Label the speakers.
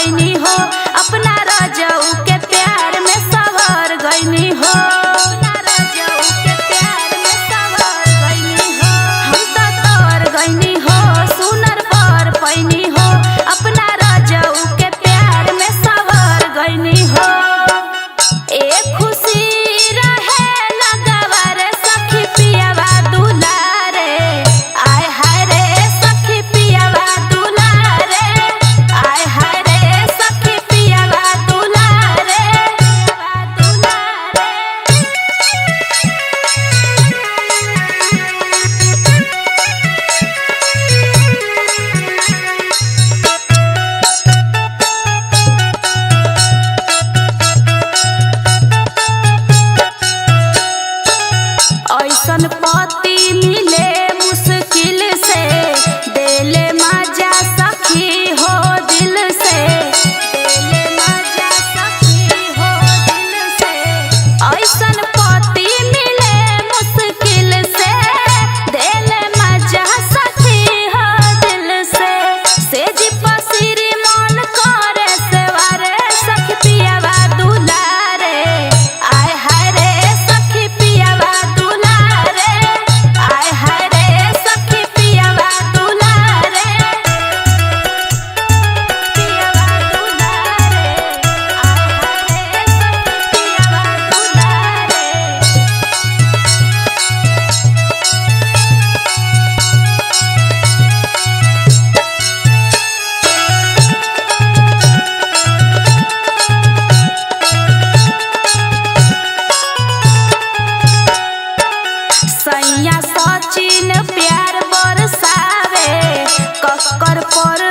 Speaker 1: पैनी हो, अपना रजऊ के प्यार में सवर गईनी हो, अपना रजऊ के प्यार में सवर गईनी हो। हम तो तोर गईनी हो, सुनर बर पैनी हो, अपना रजऊ के प्यार में सवर गईनी हो। एक खुशी रहे लगवा रे सखी पियावा दुलारे, आय हाय रे सखी पियावा दुलारे, आय हाय रे सखी पियावा दुलारे, दुलारे। ऐसन पति मिले मुश्किल से, देले मजा सखी हो दिल से, देले मजा सखी हो दिल से। ऐसन पति मिले मुश्किल से, देले मजा सखी हो दिल से। सेज पसिरी मन करे सेवारे सखी पियावा दुलारे, आय हाय रे सखी पियावा दुलारे, आय हाय रे सखी पियावा दुलारे, पियावा दुलारे, आय हाय रे सखी पियावा दुलारे। सैया सचिन प्यार बरसावे, कक्कर पर